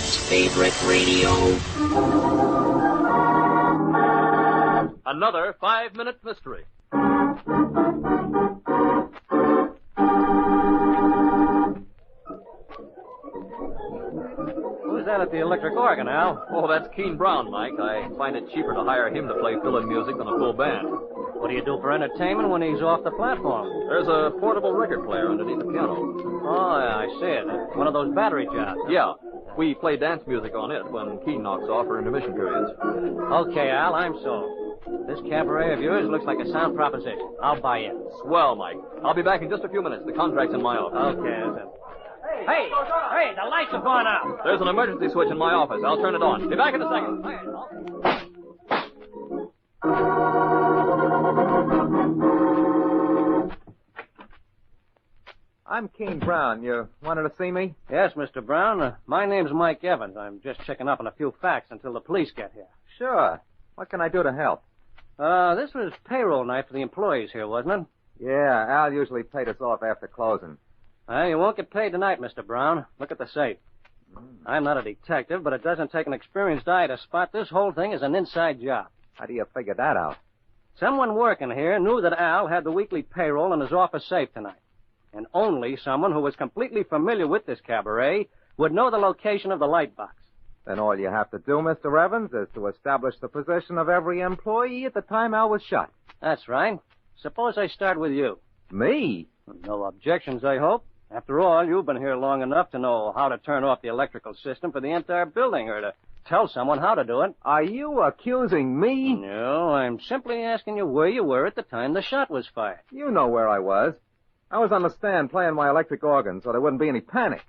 Dad's favorite radio. Another 5-minute mystery. Who's that at the electric organ, Al? Oh, that's Keen Brown, Mike. I find it cheaper to hire him to play fill-in music than a full band. What do you do for entertainment when he's off the platform? There's a portable record player underneath the piano. Oh, yeah, I see it. One of those battery jobs. Yeah. We play dance music on it when Keen knocks off for intermission periods. Okay, Al, I'm sold. This cabaret of yours looks like a sound proposition. I'll buy in. Swell, Mike. I'll be back in just a few minutes. The contract's in my office. Okay, that's it. Hey, the lights have gone out. There's an emergency switch in my office. I'll turn it on. Be back in a second. I'm Keen Brown. You wanted to see me? Yes, Mr. Brown. My name's Mike Evans. I'm just checking up on a few facts until the police get here. Sure. What can I do to help? This was payroll night for the employees here, wasn't it? Yeah, Al usually paid us off after closing. You won't get paid tonight, Mr. Brown. Look at the safe. I'm not a detective, but it doesn't take an experienced eye to spot this whole thing as an inside job. How do you figure that out? Someone working here knew that Al had the weekly payroll in his office safe tonight. And only someone who was completely familiar with this cabaret would know the location of the light box. Then all you have to do, Mr. Evans, is to establish the position of every employee at the time Al was shot. That's right. Suppose I start with you. Me? No objections, I hope. After all, you've been here long enough to know how to turn off the electrical system for the entire building, or to tell someone how to do it. Are you accusing me? No, I'm simply asking you where you were at the time the shot was fired. You know where I was. I was on the stand playing my electric organ, so there wouldn't be any panic.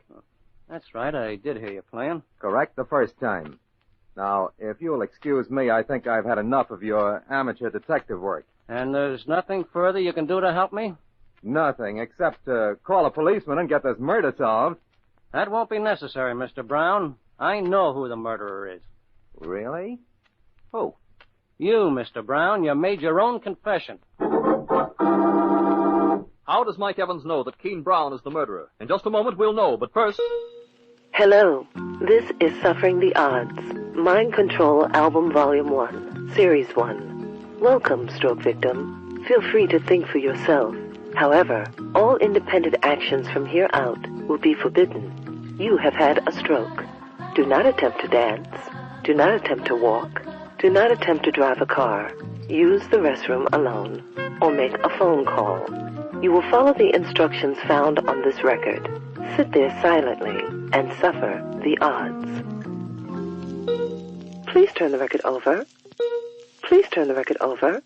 That's right, I did hear you playing. Correct, the first time. Now, if you'll excuse me, I think I've had enough of your amateur detective work. And there's nothing further you can do to help me? Nothing, except to call a policeman and get this murder solved. That won't be necessary, Mr. Brown. I know who the murderer is. Really? Who? You, Mr. Brown. You made your own confession. How does Mike Evans know that Keen Brown is the murderer? In just a moment, we'll know, but first... Hello. This is Suffering the Odds, Mind Control Album Volume 1, Series 1. Welcome, stroke victim. Feel free to think for yourself. However, all independent actions from here out will be forbidden. You have had a stroke. Do not attempt to dance. Do not attempt to walk. Do not attempt to drive a car. Use the restroom alone. Or make a phone call. You will follow the instructions found on this record. Sit there silently and suffer the odds. Please turn the record over. Please turn the record over.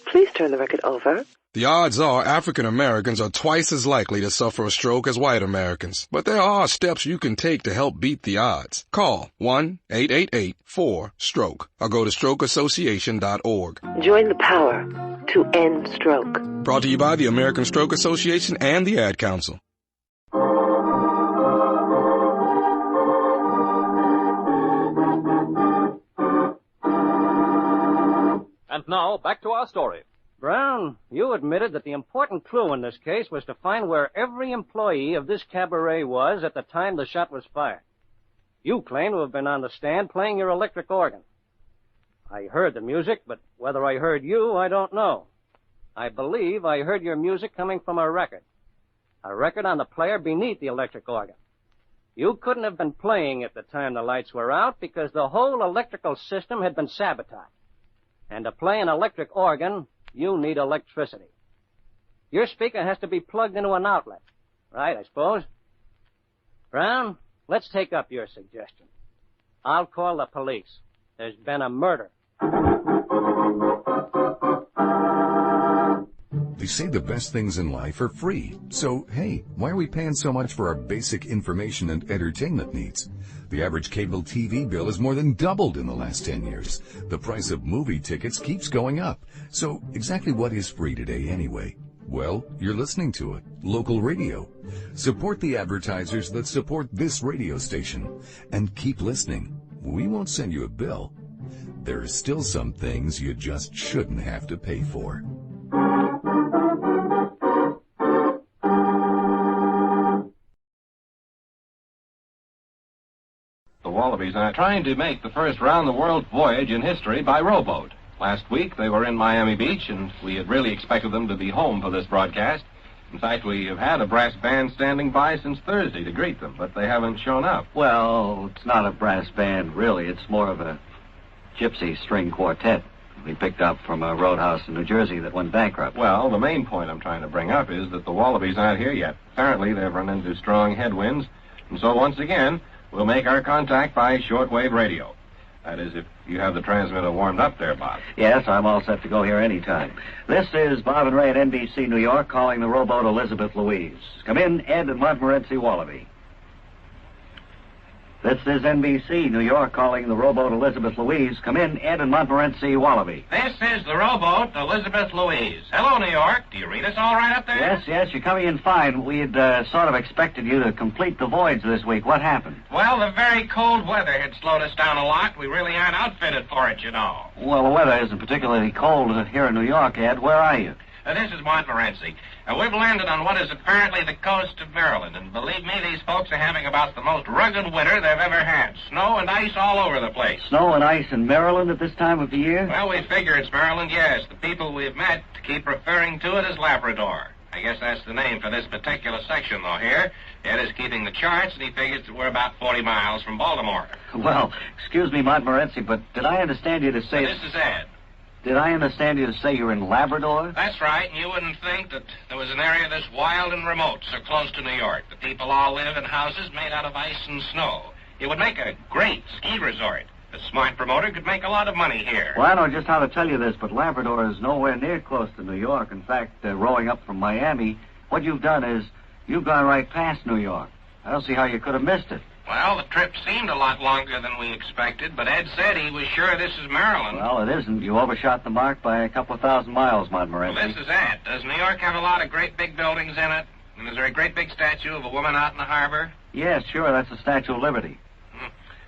Please turn the record over. The odds are African Americans are twice as likely to suffer a stroke as white Americans. But there are steps you can take to help beat the odds. Call 1-888-4-STROKE or go to strokeassociation.org. Join the power to end stroke. Brought to you by the American Stroke Association and the Ad Council. And now, back to our story. Brown, you admitted that the important clue in this case was to find where every employee of this cabaret was at the time the shot was fired. You claim to have been on the stand playing your electric organ. I heard the music, but whether I heard you, I don't know. I believe I heard your music coming from a record on the player beneath the electric organ. You couldn't have been playing at the time the lights were out because the whole electrical system had been sabotaged. And to play an electric organ, you need electricity. Your speaker has to be plugged into an outlet. Right, I suppose? Brown, let's take up your suggestion. I'll call the police. There's been a murder. They say the best things in life are free. So, hey, why are we paying so much for our basic information and entertainment needs? The average cable TV bill has more than doubled in the last 10 years. The price of movie tickets keeps going up. So, exactly what is free today anyway? Well, you're listening to it. Local radio. Support the advertisers that support this radio station. And keep listening. We won't send you a bill. There are still some things you just shouldn't have to pay for. The Wallabies are trying to make the first round-the-world voyage in history by rowboat. Last week, they were in Miami Beach, and we had really expected them to be home for this broadcast. In fact, we have had a brass band standing by since Thursday to greet them, but they haven't shown up. Well, it's not a brass band, really. It's more of a gypsy string quartet we picked up from a roadhouse in New Jersey that went bankrupt. Well, the main point I'm trying to bring up is that the Wallabies aren't here yet. Apparently, they've run into strong headwinds, and so once again, we'll make our contact by shortwave radio. That is, if you have the transmitter warmed up there, Bob. Yes, I'm all set to go here any time. This is Bob and Ray at NBC New York calling the rowboat Elizabeth Louise. Come in, Ed and Montmorency Wallaby. This is NBC New York calling the rowboat Elizabeth Louise. Come in, Ed and Montmorency Wallaby. This is the rowboat Elizabeth Louise. Hello, New York. Do you read us all right up there? Yes, you're coming in fine. We had sort of expected you to complete the voyage this week. What happened? Well, the very cold weather had slowed us down a lot. We really aren't outfitted for it, you know. Well, the weather isn't particularly cold here in New York, Ed. Where are you? This is Montmorency. We've landed on what is apparently the coast of Maryland, and believe me, these folks are having about the most rugged winter they've ever had. Snow and ice all over the place. Snow and ice in Maryland at this time of the year? Well, we figure it's Maryland, yes. The people we've met keep referring to it as Labrador. I guess that's the name for this particular section, though, here. Ed is keeping the charts, and he figures that we're about 40 miles from Baltimore. Well, excuse me, Montmorency, but did I understand you to say... This is Ed. Did I understand you to say you're in Labrador? That's right, and you wouldn't think that there was an area this wild and remote so close to New York. The people all live in houses made out of ice and snow. It would make a great ski resort. A smart promoter could make a lot of money here. Well, I don't know just how to tell you this, but Labrador is nowhere near close to New York. In fact, rowing up from Miami, what you've done is you've gone right past New York. I don't see how you could have missed it. Well, the trip seemed a lot longer than we expected, but Ed said he was sure this is Maryland. Well, it isn't. You overshot the mark by a couple of thousand miles, Montmorency. Well, this is Ed. Does New York have a lot of great big buildings in it? And is there a great big statue of a woman out in the harbor? Yes, sure. That's the Statue of Liberty.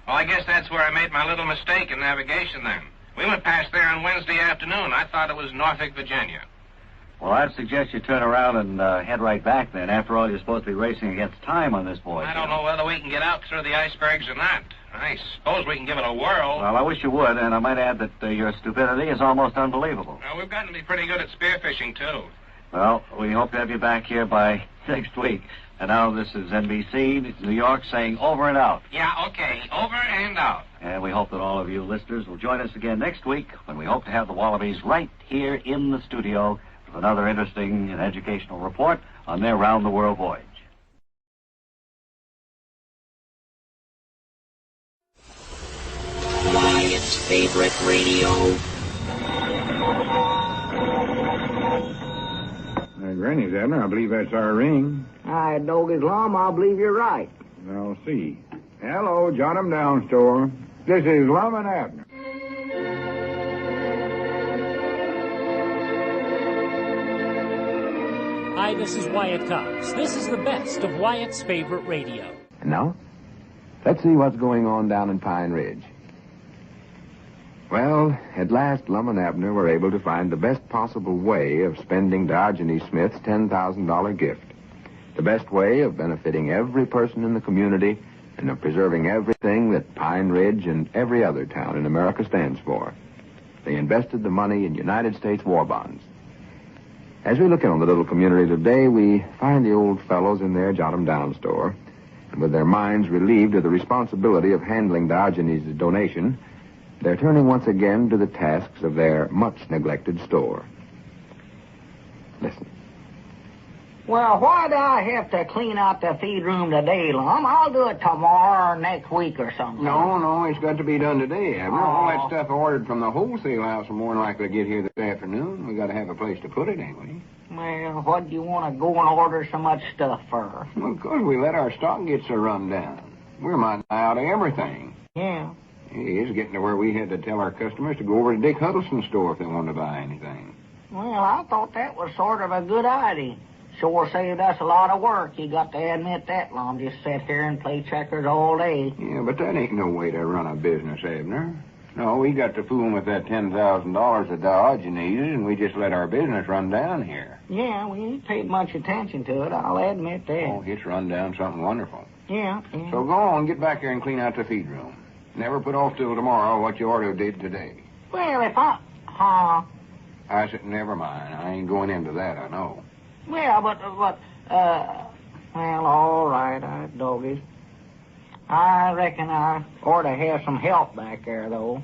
Well, I guess that's where I made my little mistake in navigation then. We went past there on Wednesday afternoon. I thought it was Norfolk, Virginia. Well, I'd suggest you turn around and head right back then. After all, you're supposed to be racing against time on this voyage. I don't know whether we can get out through the icebergs or not. I suppose we can give it a whirl. Well, I wish you would, and I might add that your stupidity is almost unbelievable. Well, we've gotten to be pretty good at spearfishing, too. Well, we hope to have you back here by next week. And now this is NBC New York saying over and out. Yeah, okay. Over and out. And we hope that all of you listeners will join us again next week when we hope to have the Wallabies right here in the studio with another interesting and educational report on their round-the-world voyage. Wyatt's favorite radio. Granny's, Abner. I believe that's our ring. I dog Islam, I believe you're right. I'll see. Hello, Jot 'em Down store. This is lum-n-abner. Hi, this is Wyatt Cox. This is the best of Wyatt's favorite radio. And now, let's see what's going on down in Pine Ridge. Well, at last, lum-n-abner were able to find the best possible way of spending Diogenes Smith's $10,000 gift. The best way of benefiting every person in the community and of preserving everything that Pine Ridge and every other town in America stands for. They invested the money in United States war bonds. As we look in on the little community today, we find the old fellows in their Jot 'em Down store, and with their minds relieved of the responsibility of handling Diogenes' donation, they're turning once again to the tasks of their much-neglected store. Listen. Well, why do I have to clean out the feed room today, Lum? I'll do it tomorrow or next week or something. No, it's got to be done today, Abner. All that stuff ordered from the wholesale house will more than likely get here this afternoon. We got to have a place to put it, ain't we? Well, what do you want to go and order so much stuff for? Well, because we let our stock get so run down. We're minding out of everything. Yeah. It's getting to where we had to tell our customers to go over to Dick Huddleston's store if they wanted to buy anything. Well, I thought that was sort of a good idea. Sure saved us a lot of work. You got to admit that, Lum. Just sit here and play checkers all day. Yeah, but that ain't no way to run a business, Abner. No, we got to fool with that $10,000 of Diogenes, and we just let our business run down here. Yeah, we ain't paid much attention to it. I'll admit that. Oh, it's run down something wonderful. Yeah. So go on, get back there and clean out the feed room. Never put off till tomorrow what you ought to have did today. Well, if I... I said, never mind. I ain't going into that, I know. Well, but, well, all right, doggies. I reckon I ought to have some help back there, though.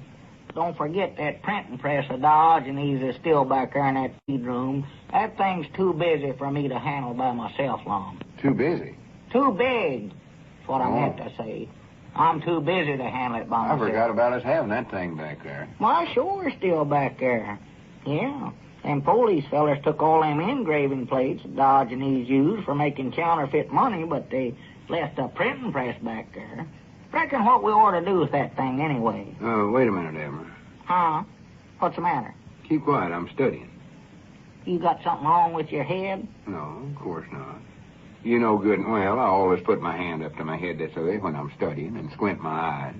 Don't forget that printing press of Diogenes is still back there in that feed room. That thing's too busy for me to handle by myself, Lum. Too busy? Too big. That's what I meant to say. I'm too busy to handle it by myself. I forgot about us having that thing back there. Why, sure, it's still back there. Yeah. Them police fellers took all them engraving plates Diogenes used for making counterfeit money, but they left a printing press back there. Reckon what we ought to do with that thing anyway. Oh, wait a minute, Abner. Huh? What's the matter? Keep quiet, I'm studying. You got something wrong with your head? No, of course not. You know good and well I always put my hand up to my head this way when I'm studying and squint my eyes.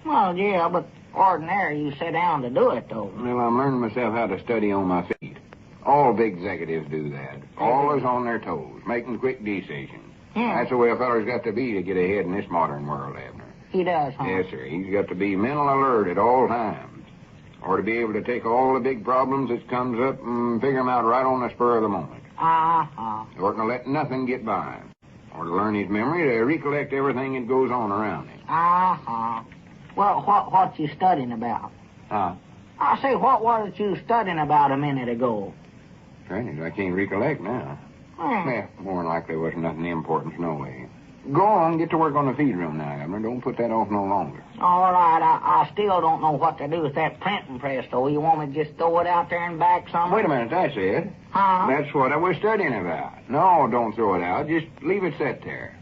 Well, yeah, but ordinary you sit down to do it, though. Well, I'm learning myself how to study on my feet. All big executives do that. Always on their toes, making quick decisions. Yeah. That's the way a feller's got to be to get ahead in this modern world, Abner. He does, huh? Yes, sir. He's got to be mental alert at all times. Or to be able to take all the big problems that comes up and figure them out right on the spur of the moment. Or to let nothing get by him. Or to learn his memory to recollect everything that goes on around him. Well, what you studying about? Huh? I say, what was it you studying about a minute ago? Strange, I can't recollect now. Well, more than likely wasn't nothing important, no way. Go on, get to work on the feed room now, Abner. Don't put that off no longer. All right, I still don't know what to do with that printing press, though. You want me to just throw it out there and back somewhere? Wait a minute, that's it. Huh? That's what I was studying about. No, don't throw it out. Just leave it set there.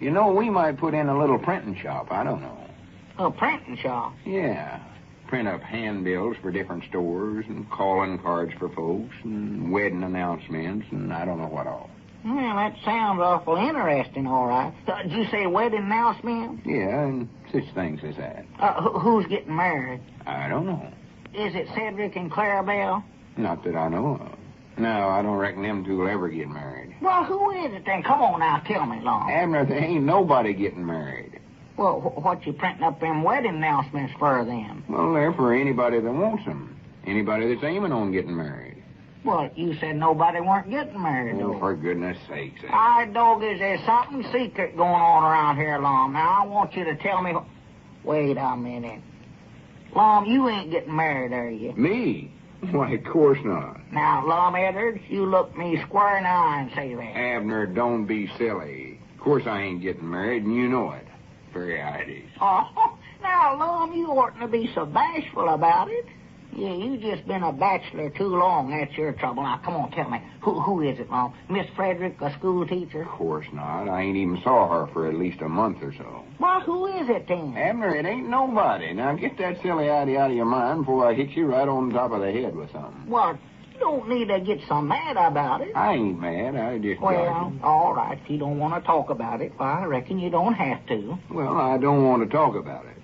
You know, we might put in a little printing shop. I don't know. A printing shop? Yeah. Print up handbills for different stores and calling cards for folks and wedding announcements and I don't know what all. Well, that sounds awful interesting, all right. Did you say wedding announcement? Yeah, and such things as that. Who's getting married? I don't know. Is it Cedric and Clarabelle? Not that I know of. No, I don't reckon them two will ever get married. Well, who is it then? Come on now, tell me, Long. Abner, there ain't nobody getting married. Well, what you printing up them wedding announcements for then? Well, they're for anybody that wants them. Anybody that's aiming on getting married. Well, you said nobody weren't getting married, though. Oh, for goodness sakes. All right, doggies, there's something secret going on around here, Lum. Now, I want you to tell me... Wait a minute. Lum, you ain't getting married, are you? Me? Why, of course not. Now, Lum Edwards, you look me square in the eye and say that. Abner, don't be silly. Of course I ain't getting married, and you know it. Varieties. Oh, now, Lum, you oughtn't to be so bashful about it. Yeah, you just been a bachelor too long. That's your trouble. Now, come on, tell me. Who is it, Lum? Miss Frederick, a school teacher? Of course not. I ain't even saw her for at least a month or so. Well, who is it, then? Abner, it ain't nobody. Now, get that silly idea out of your mind before I hit you right on top of the head with something. Well, you don't need to get so mad about it. I ain't mad. I just... Well, all right. If you don't want to talk about it, well, I reckon you don't have to. Well, I don't want to talk about it.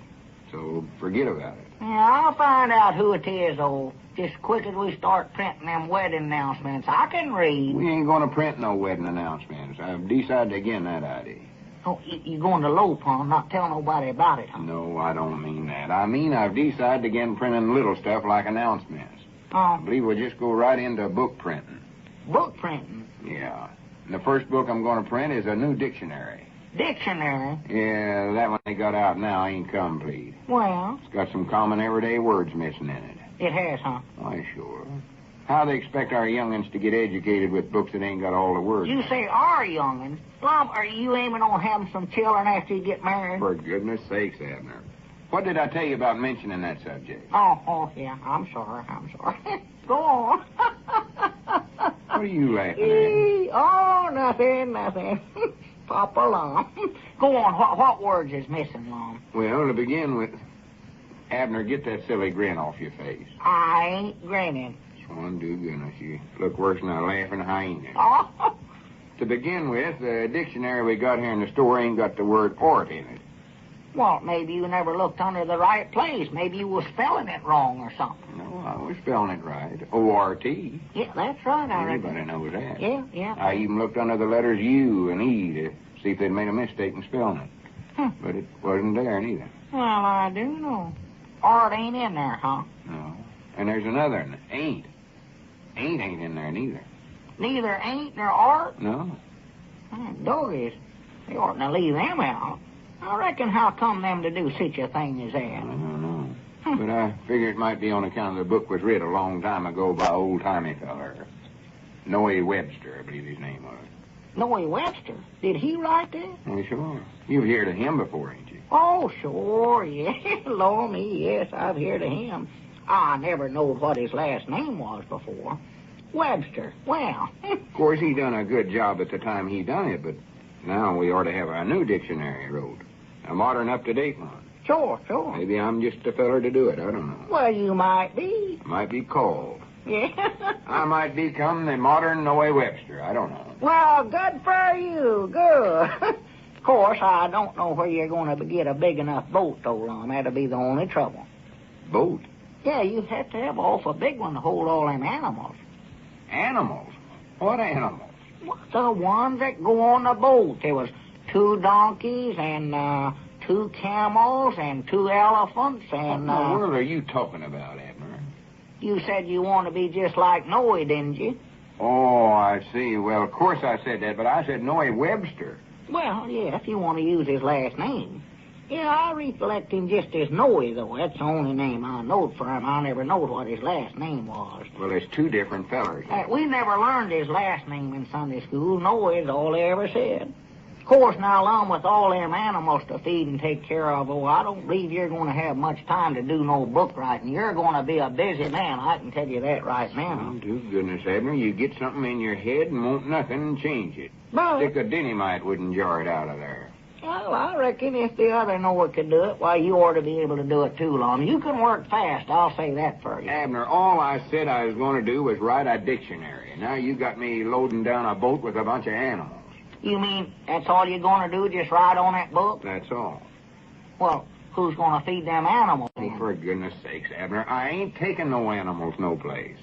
So forget about it. Yeah, I'll find out who it is, though. Just quick as we start printing them wedding announcements. I can read. We ain't going to print no wedding announcements. I've decided again that idea. Oh, you going to low pond, not tell nobody about it, huh? No, I don't mean that. I mean I've decided again printing little stuff like announcements. I believe we'll just go right into book printing. Book printing? Yeah. And the first book I'm going to print is a new dictionary. Dictionary? Yeah, that one they got out now ain't complete. Well? It's got some common everyday words missing in it. It has, huh? Why, sure. How they expect our young'uns to get educated with books that ain't got all the words? You say our young'uns? Lum, are you aiming on having some children after you get married? For goodness sakes, Abner. What did I tell you about mentioning that subject? Oh, yeah. I'm sorry. Go on. What are you laughing at? Oh, nothing. Papa Lum. Go on. What words is missing, Lum? Well, to begin with, Abner, get that silly grin off your face. I ain't grinning. Swan, do goodness, you look worse than a laughing hyena. Oh. To begin with, the dictionary we got here in the store ain't got the word ort in it. Well, maybe you never looked under the right place. Maybe you were spelling it wrong or something. No, I was spelling it right. O-R-T. Yeah, that's right, I reckon. Everybody knows that. Yeah. I even looked under the letters U and E to see if they'd made a mistake in spelling it. But it wasn't there neither. Well, I do know. Or it ain't in there, huh? No. And there's another one. Ain't. Ain't in there neither. Neither ain't nor art? No. Doggies, they oughtn't to leave them out. I reckon how come them to do such a thing as that? I don't know. But I figure it might be on account of the book was writ a long time ago by old-timey feller. Noe Webster, I believe his name was. Noe Webster? Did he write that? Oh, sure. You've heard of him before, ain't you? Oh, sure, yeah. Lord me, yes, I've heard of him. I never knowed what his last name was before. Webster, well. Of course, he done a good job at the time he done it, but now we ought to have a new dictionary wrote. A modern, up-to-date one. Sure. Maybe I'm just the feller to do it. I don't know. Well, you might be. Might be called. Yeah. I might become the modern Noe Webster. I don't know. Well, good for you. Good. Of course, I don't know where you're going to get a big enough boat, though, Lum. That'll be the only trouble. Boat? Yeah, you have to have a big one to hold all them animals. Animals? What animals? Well, the ones that go on the boat. There was 2 donkeys and 2 camels and 2 elephants and... What in the world are you talking about, Abner? You said you want to be just like Noe, didn't you? Oh, I see. Well, of course I said that, but I said Noe Webster. Well, yeah, if you want to use his last name. Yeah, I recollect him just as Noe, though. That's the only name I knowed for him. I never knowed what his last name was. Well, there's 2 different fellers. We never learned his last name in Sunday school. Noe is all they ever said. Of course, now, along with all them animals to feed and take care of, I don't believe you're going to have much time to do no book writing. You're going to be a busy man, I can tell you that right now. Oh, to goodness, Abner, you get something in your head and won't nothing change it. But, stick of dynamite wouldn't jar it out of there. Well, I reckon if the other Noah could do it, why, you ought to be able to do it too, Lum. You can work fast, I'll say that for you. Abner, all I said I was going to do was write a dictionary. Now you got me loading down a boat with a bunch of animals. You mean that's all you're going to do, just write on that book? That's all. Well, who's going to feed them animals then? Oh, for goodness sakes, Abner, I ain't taking no animals no place.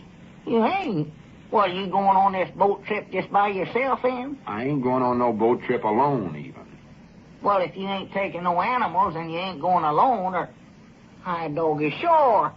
You ain't? Well, you going on this boat trip just by yourself, then? I ain't going on no boat trip alone, even. Well, if you ain't taking no animals and you ain't going alone, or... Hi, doggy, sure.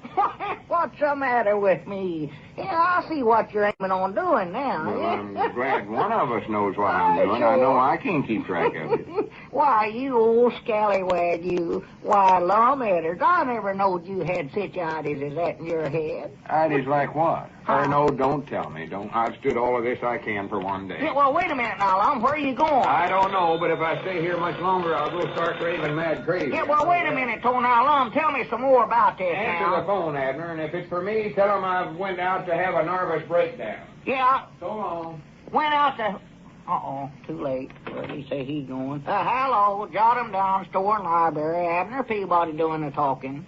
What's the matter with me? Yeah, I see what you're aiming on doing now. Well, I'm glad one of us knows what I'm doing. Sure. I know I can keep track of it. Why, you old scallywag, you. Why, lum-n-abner, I never knowed you had such ideas as that in your head. Ideas like what? Or no, don't tell me. I've stood all of this I can for one day. Yeah, well, wait a minute now, Lum. Where are you going? I don't know, but if I stay here much longer, I'll go start raving mad crazy. Yeah, well, wait a minute, now, Lum. Tell me some more about this Answer now. the phone, Abner, and if it's for me, tell him I went out to have a nervous breakdown. Yeah. So long. Went out to... Uh-oh, too late. Where did he say he's going? Hello, jot him down, store and library. Abner Peabody doing the talking.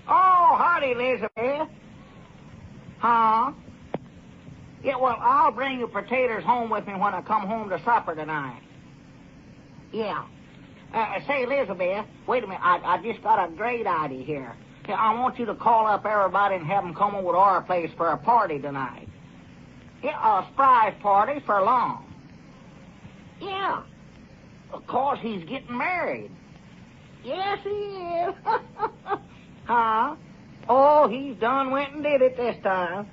Oh, howdy, Elizabeth. Huh? Yeah, well, I'll bring you potatoes home with me when I come home to supper tonight. Yeah. Say, Elizabeth, wait a minute. I just got a great idea here. Yeah, I want you to call up everybody and have them come over to our place for a party tonight. Yeah, a surprise party for Lum. Yeah. Of course, he's getting married. Yes, he is. Huh? Oh, he's done went and did it this time.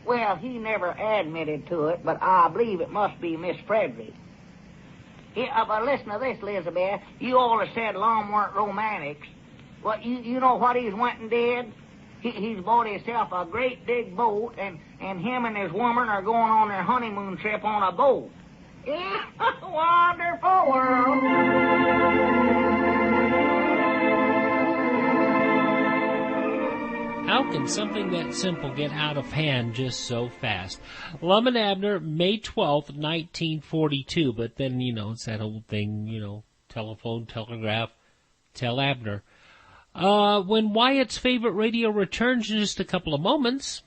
Well, he never admitted to it, but I believe it must be Miss Frederick. Yeah, but listen to this, Elizabeth. You always said Lum weren't romantics. Well, you know what he's went and did? He's bought himself a great big boat, and him and his woman are going on their honeymoon trip on a boat. Yeah, wonderful world. How can something that simple get out of hand just so fast? Lum-n-Abner, May 12th, 1942. But then, it's that old thing, telephone, telegraph, tell Abner. When Wyatt's favorite radio returns in just a couple of moments.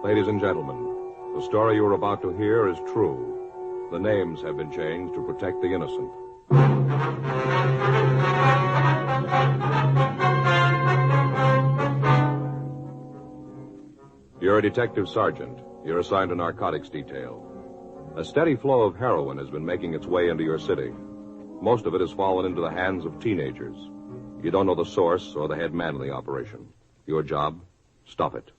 Ladies and gentlemen, the story you are about to hear is true. The names have been changed to protect the innocent. You're a detective sergeant. You're assigned to narcotics detail. A steady flow of heroin has been making its way into your city. Most of it has fallen into the hands of teenagers. You don't know the source or the head man of the operation. Your job? Stop it.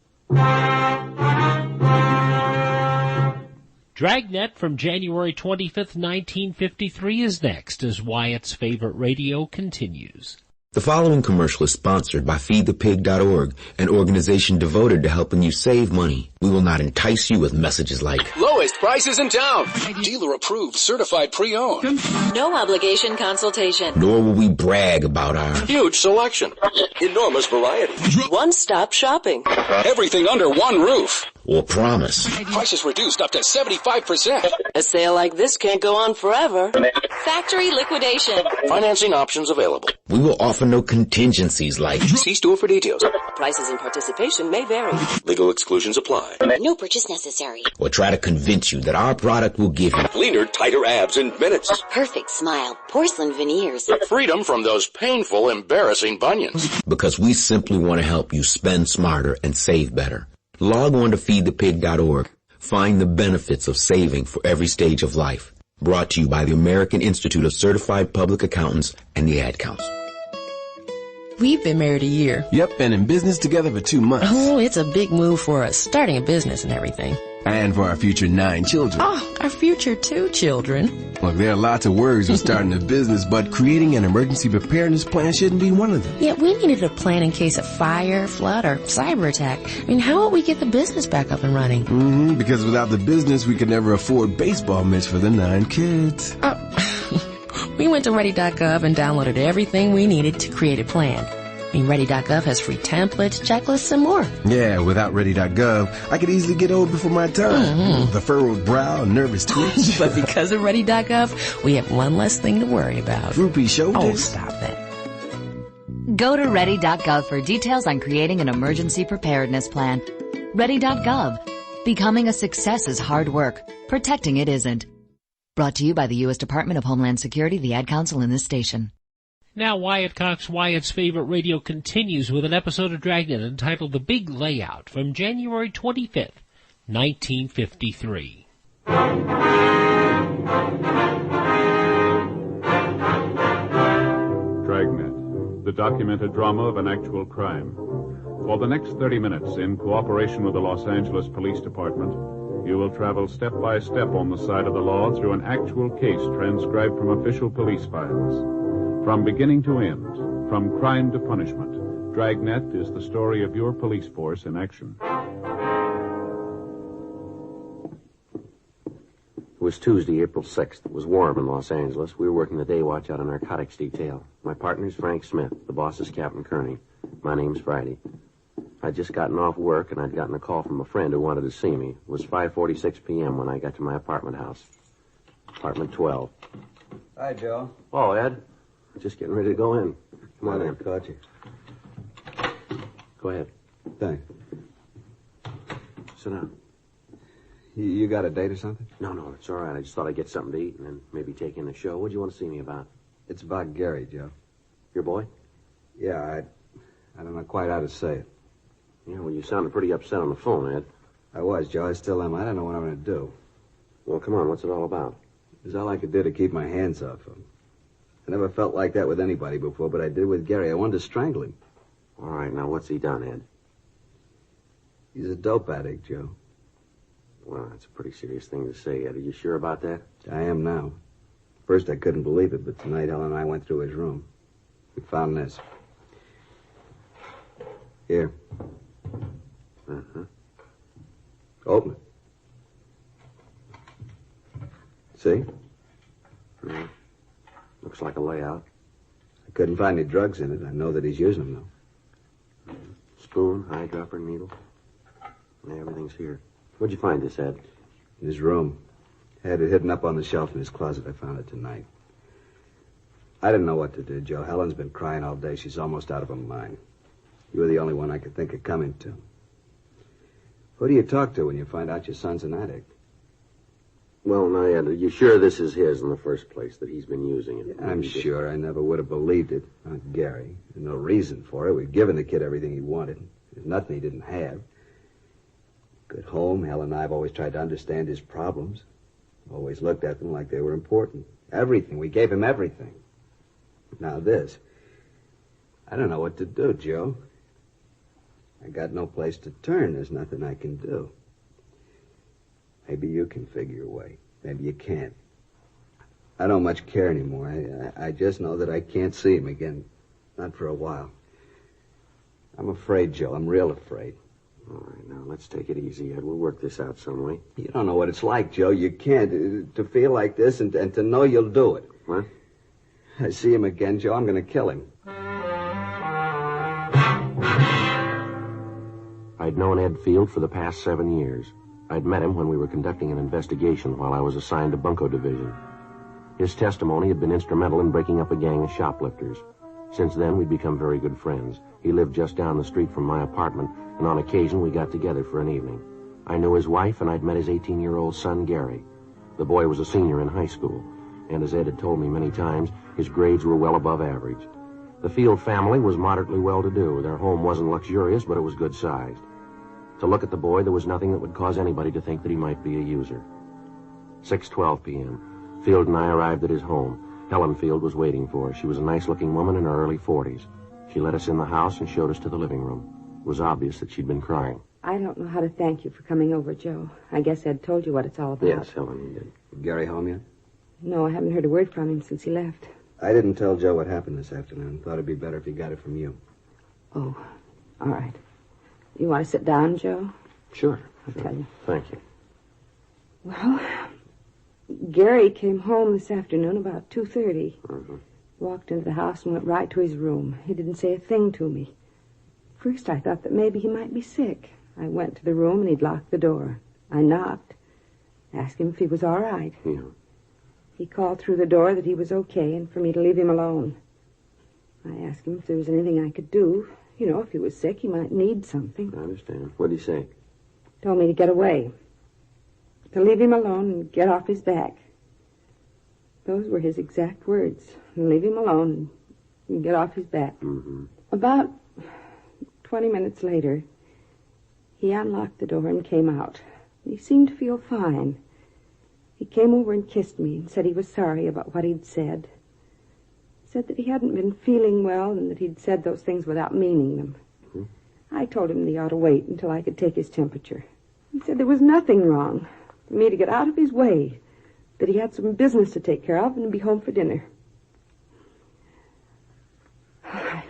Dragnet from January 25th, 1953 is next as Wyatt's Favorite Radio continues. The following commercial is sponsored by feedthepig.org, an organization devoted to helping you save money. We will not entice you with messages like lowest prices in town, dealer approved, certified pre-owned, no obligation consultation, nor will we brag about our huge selection, enormous variety, one-stop shopping, everything under one roof, or promise prices reduced up to 75%. A sale like this can't go on forever. Factory liquidation, financing options available. We will offer no contingencies like see store for details. Prices and participation may vary. Legal exclusions apply. No purchase necessary. Or try to convince you that our product will give you leaner, tighter abs in minutes. Perfect smile, porcelain veneers. Freedom from those painful, embarrassing bunions. Because we simply want to help you spend smarter and save better. Log on to feedthepig.org. Find the benefits of saving for every stage of life. Brought to you by the American Institute of Certified Public Accountants and the Ad Council. We've been married a year. Yep, and in business together for 2 months. Oh, it's a big move for us, starting a business and everything. And for our future 9 children. Oh, our future 2 children. Look, there are lots of worries of starting a business, but creating an emergency preparedness plan shouldn't be one of them. Yeah, we needed a plan in case of fire, flood, or cyber attack. I mean, how will we get the business back up and running? Because without the business, we could never afford baseball mitts for the 9 kids. We went to ready.gov and downloaded everything we needed to create a plan. I mean, ready.gov has free templates, checklists, and more. Yeah, without ready.gov, I could easily get old before my time. The furrowed brow, nervous twitch. But because of ready.gov, we have one less thing to worry about. Droopy shoulders. Oh, stop that. Go to ready.gov for details on creating an emergency preparedness plan. Ready.gov. Becoming a success is hard work. Protecting it isn't. Brought to you by the U.S. Department of Homeland Security, the Ad Council, and this station. Now Wyatt Cox, Wyatt's Favorite Radio, continues with an episode of Dragnet entitled The Big Layout from January 25th, 1953. Dragnet, the documented drama of an actual crime. For the next 30 minutes, in cooperation with the Los Angeles Police Department, you will travel step by step on the side of the law through an actual case transcribed from official police files. From beginning to end, from crime to punishment, Dragnet is the story of your police force in action. It was Tuesday, April 6th. It was warm in Los Angeles. We were working the day watch out of narcotics detail. My partner's Frank Smith. The boss is Captain Kearney. My name's Friday. I'd just gotten off work, and I'd gotten a call from a friend who wanted to see me. It was 5:46 p.m. when I got to my apartment house. Apartment 12. Hi, Joe. Oh, Ed. Just getting ready to go in. Come on in. Caught you. Go ahead. Thanks. Sit down. You got a date or something? No, it's all right. I just thought I'd get something to eat and then maybe take in the show. What do you want to see me about? It's about Gary, Joe. Your boy? Yeah, I don't know quite how to say it. Yeah, well, you sounded pretty upset on the phone, Ed. I was, Joe. I still am. I don't know what I'm going to do. Well, come on. What's it all about? It's all I could do to keep my hands off him. I never felt like that with anybody before, but I did with Gary. I wanted to strangle him. All right, now what's he done, Ed? He's a dope addict, Joe. Well, that's a pretty serious thing to say, Ed. Are you sure about that? I am now. First, I couldn't believe it, but tonight Helen and I went through his room. We found this. Here. Open it. See? Yeah. Looks like a layout. I couldn't find any drugs in it. I know that he's using them, though. Spoon, eyedropper, needle. Yeah, everything's here. Where'd you find this, Ed? In his room. Had it hidden up on the shelf in his closet. I found it tonight. I didn't know what to do, Joe. Helen's been crying all day. She's almost out of her mind. You were the only one I could think of coming to. Who do you talk to when you find out your son's an addict? Well, now, Ed, are you sure this is his in the first place, that he's been using it? Yeah, I'm sure. I never would have believed it. Not Gary. There's no reason for it. We've given the kid everything he wanted. There's nothing he didn't have. At home, Helen and I have always tried to understand his problems. Always looked at them like they were important. Everything. We gave him everything. Now this. I don't know what to do, Joe. I got no place to turn. There's nothing I can do. Maybe you can figure a way. Maybe you can't. I don't much care anymore. I just know that I can't see him again. Not for a while. I'm afraid, Joe. I'm real afraid. All right, now, let's take it easy, Ed. We'll work this out some way. You don't know what it's like, Joe. You can't. To feel like this and to know you'll do it. What? I see him again, Joe. I'm going to kill him. I'd known Ed Field for the past 7 years. I'd met him when we were conducting an investigation while I was assigned to Bunko Division. His testimony had been instrumental in breaking up a gang of shoplifters. Since then, we'd become very good friends. He lived just down the street from my apartment, and on occasion we got together for an evening. I knew his wife, and I'd met his 18-year-old son, Gary. The boy was a senior in high school, and as Ed had told me many times, his grades were well above average. The Field family was moderately well-to-do. Their home wasn't luxurious, but it was good-sized. To look at the boy, there was nothing that would cause anybody to think that he might be a user. 6:12 p.m. Field and I arrived at his home. Helen Field was waiting for us. She was a nice-looking woman in her early 40s. She led us in the house and showed us to the living room. It was obvious that she'd been crying. I don't know how to thank you for coming over, Joe. I guess Ed told you what it's all about. Yes, Helen, he did. Gary home yet? No, I haven't heard a word from him since he left. I didn't tell Joe what happened this afternoon. Thought it'd be better if he got it from you. Oh, all right. You want to sit down, Joe? Sure. I'll tell you. Thank you. Well, Gary came home this afternoon about 2:30. Mm-hmm. Walked into the house and went right to his room. He didn't say a thing to me. First, I thought that maybe he might be sick. I went to the room and he'd locked the door. I knocked, asked him if he was all right. Yeah. He called through the door that he was okay and for me to leave him alone. I asked him if there was anything I could do. You know, if he was sick, he might need something. I understand. What did he say? Told me to get away. To leave him alone and get off his back. Those were his exact words. Leave him alone and get off his back. Mm-hmm. About 20 minutes later, he unlocked the door and came out. He seemed to feel fine. He came over and kissed me and said he was sorry about what he'd said. Said that he hadn't been feeling well and that he'd said those things without meaning them. Mm-hmm. I told him that he ought to wait until I could take his temperature. He said there was nothing wrong, for me to get out of his way, that he had some business to take care of and be home for dinner. I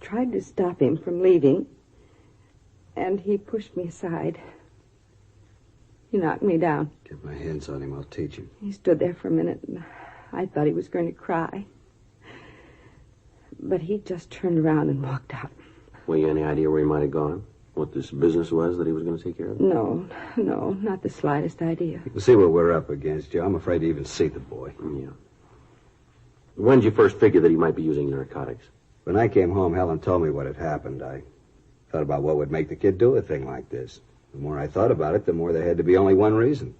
tried to stop him from leaving, and he pushed me aside. He knocked me down. Get my hands on him. I'll teach him. He stood there for a minute, and I thought he was going to cry. But he just turned around and walked out. Well, you any idea where he might have gone? What this business was that he was going to take care of? No, not the slightest idea. You can see what we're up against, Joe. I'm afraid to even see the boy. Yeah. When did you first figure that he might be using narcotics? When I came home, Helen told me what had happened. I thought about what would make the kid do a thing like this. The more I thought about it, the more there had to be only one reason.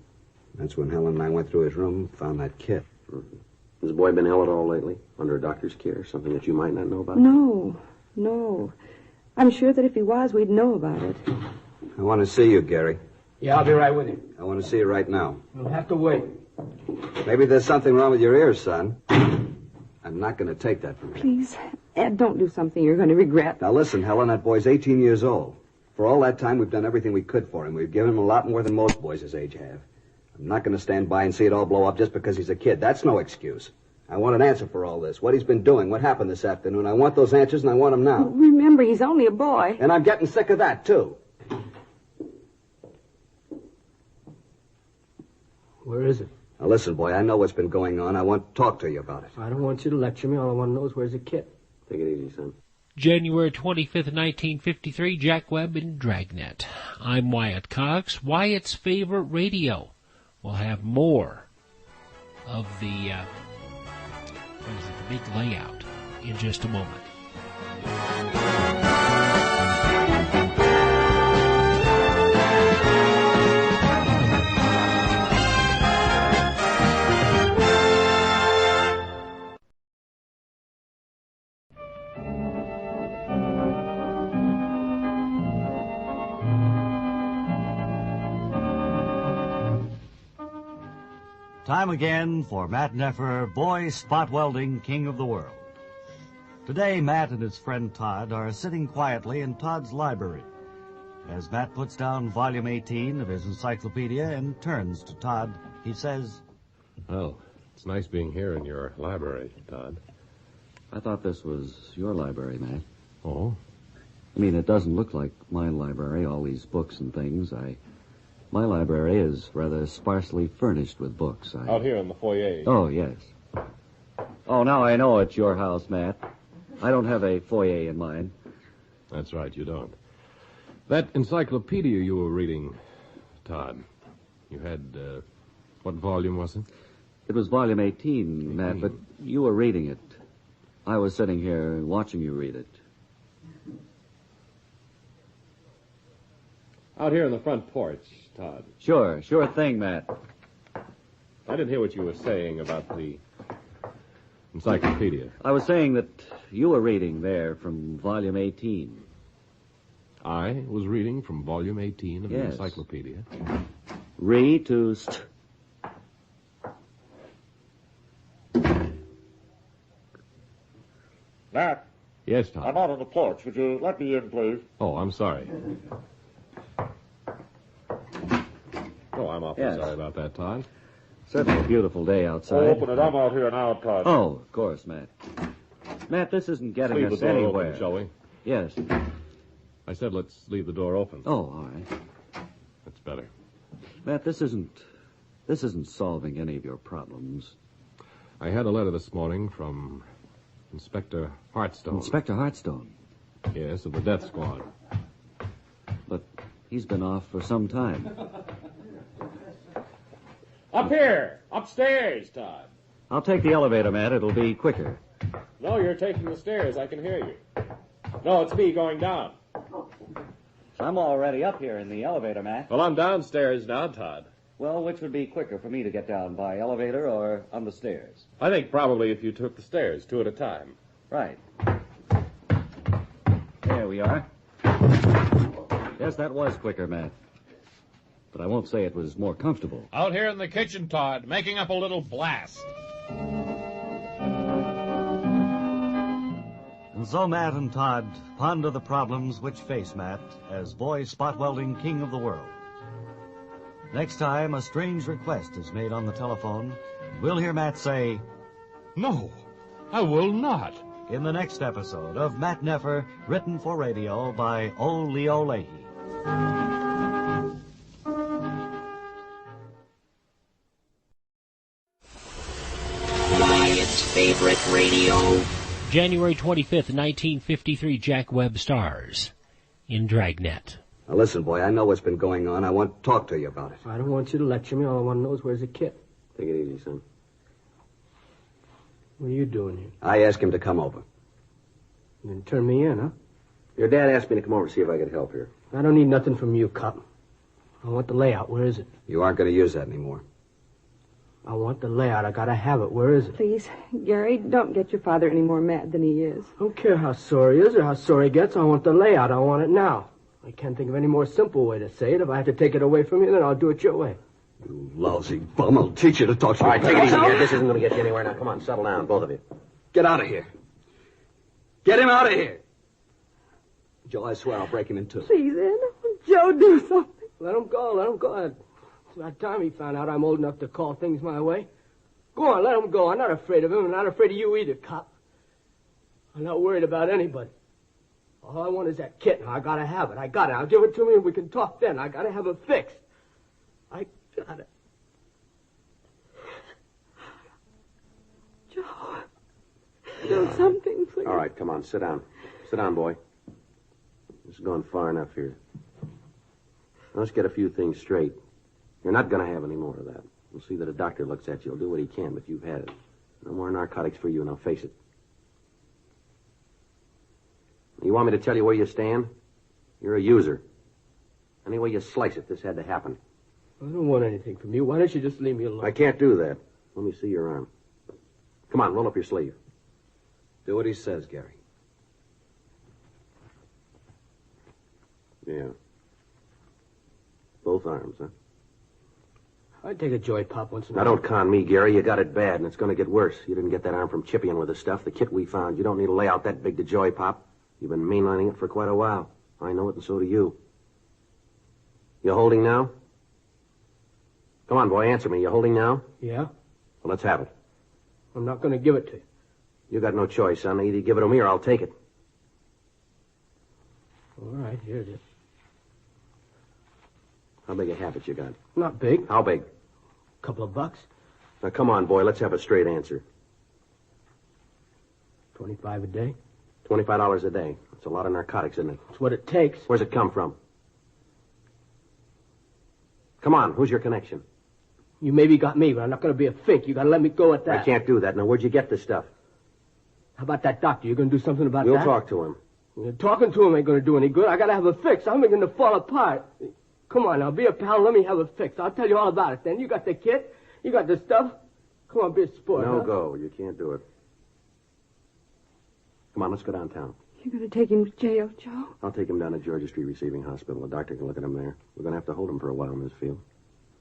That's when Helen and I went through his room and found that kit. Mm-hmm. Has the boy been ill at all lately? Under a doctor's care? Something that you might not know about? No. I'm sure that if he was, we'd know about it. I want to see you, Gary. Yeah, I'll be right with you. I want to see you right now. You'll have to wait. Maybe there's something wrong with your ears, son. I'm not going to take that from you. Please, Ed, don't do something you're going to regret. Now listen, Helen, that boy's 18 years old. For all that time, we've done everything we could for him. We've given him a lot more than most boys his age have. I'm not going to stand by and see it all blow up just because he's a kid. That's no excuse. I want an answer for all this. What he's been doing, what happened this afternoon. I want those answers, and I want them now. Remember, he's only a boy. And I'm getting sick of that, too. Where is it? Now, listen, boy, I know what's been going on. I want to talk to you about it. I don't want you to lecture me. All I want to know is where's the kit. Take it easy, son. January 25th, 1953, jack-webb in Dragnet. I'm Wyatt Cox, Wyatt's Favorite Radio. We'll have more of the big layout in just a moment. Time again for Matt Neffer, boy spot welding king of the world. Today, Matt and his friend Todd are sitting quietly in Todd's library as Matt puts down volume 18 of his encyclopedia and turns to Todd. He says, "Well, it's nice being here in your library, Todd." I thought this was your library, Matt. Oh? I mean, it doesn't look like my library, all these books and things. My library is rather sparsely furnished with books. Out here in the foyer. Oh, yes. Oh, now I know it's your house, Matt. I don't have a foyer in mine. That's right, you don't. That encyclopedia you were reading, Todd, you had, what volume was it? It was volume 18, Matt, but you were reading it. I was sitting here watching you read it. Out here in the front porch, Todd. Sure thing, Matt. I didn't hear what you were saying about the encyclopedia. I was saying that you were reading there from volume 18. I was reading from volume 18 of the Yes. encyclopedia. Read to Matt. Yes, Todd. I'm out on the porch. Would you let me in, please? Oh, I'm sorry. Oh, I'm awfully Yes. sorry about that, Todd. Certainly a beautiful day outside. Oh, open it. I'm out here now, Todd. Oh, of course, Matt. Matt, this isn't getting Leave us the door anywhere. open, shall we? Yes. I said let's leave the door open. Oh, all right. That's better. Matt, this isn't solving any of your problems. I had a letter this morning from Inspector Hartstone. Inspector Hartstone? Yes, of the death squad. But he's been off for some time. Up here. Upstairs, Todd. I'll take the elevator, Matt. It'll be quicker. No, you're taking the stairs. I can hear you. No, it's me going down. I'm already up here in the elevator, Matt. Well, I'm downstairs now, Todd. Well, which would be quicker for me to get down, by elevator or on the stairs? I think probably if you took the stairs, two at a time. Right. There we are. Yes, that was quicker, Matt. But I won't say it was more comfortable. Out here in the kitchen, Todd, making up a little blast. And so Matt and Todd ponder the problems which face Matt as boy spot welding king of the world. Next time, a strange request is made on the telephone. We'll hear Matt say, "No, I will not." In the next episode of Matt Neffer, written for radio by O. Leo Leahy. Wyatt's favorite radio. January 25th, 1953, jack-webb stars in Dragnet. Now listen, boy, I know what's been going on. I want to talk to you about it. I don't want you to lecture me. All I want to know is where's the kid. Take it easy, son. What are you doing here? I asked him to come over. You didn't turn me in, huh? Your dad asked me to come over to see if I could help here. I don't need nothing from you, cop. I want the layout. Where is it? You aren't going to use that anymore. I want the layout. I gotta have it. Where is it? Please, Gary, don't get your father any more mad than he is. I don't care how sore he is or how sore he gets. I want the layout. I want it now. I can't think of any more simple way to say it. If I have to take it away from you, then I'll do it your way. You lousy bum. I'll teach you to talk to me. All right, take it easy here. This isn't going to get you anywhere. Now, come on, settle down, both of you. Get out of here. Get him out of here. Joe, I swear I'll break him in two. Please, Ed. Joe, do something. Let him go. Let him go. It's about time he found out I'm old enough to call things my way. Go on, let him go. I'm not afraid of him. I'm not afraid of you either, cop. I'm not worried about anybody. All I want is that kitten. I gotta have it. I got it. I'll give it to me and we can talk then. I gotta have it fixed. I got it. Joe, do something, please. All right, come on, sit down. Sit down, boy. This has gone far enough here. Now, let's get a few things straight. You're not going to have any more of that. We'll see that a doctor looks at you. He'll do what he can, but you've had it. No more narcotics for you, and I'll face it. You want me to tell you where you stand? You're a user. Any way you slice it, this had to happen. I don't want anything from you. Why don't you just leave me alone? I can't do that. Let me see your arm. Come on, roll up your sleeve. Do what he says, Gary. Yeah. Both arms, huh? I'd take a joy pop once in a Now, while. don't con me, Gary. You got it bad, and it's going to get worse. You didn't get that arm from chipping with the stuff. The kit we found. You don't need a layout that big to joy pop. You've been mainlining it for quite a while. I know it, and so do you. You holding now? Come on, boy, answer me. You holding now? Yeah? Well, let's have it. I'm not going to give it to you. You got no choice, son. Either you give it to me or I'll take it. All right, here it is. How big a habit you got? Not big. How big? Couple of bucks. Now, come on, boy. Let's have a straight answer. 25 a day. $25 a day. That's a lot of narcotics, isn't it? That's what it takes. Where's it come from? Come on, who's your connection? You maybe got me, but I'm not going to be a fink. You got to let me go at that. I can't do that. Now, where'd you get this stuff? How about that doctor? You going to do something about We'll that? talk to him. Talking to him ain't going to do any good. I got to have a fix. I'm beginning to fall apart. Come on now, be a pal. Let me have a fix. I'll tell you all about it then. You got the kit. You got the stuff. Come on, be a sport. No huh? go. You can't do it. Come on, let's go downtown. You're going to take him to jail, Joe? I'll take him down to Georgia Street Receiving Hospital. The doctor can look at him there. We're going to have to hold him for a while, Miss Field.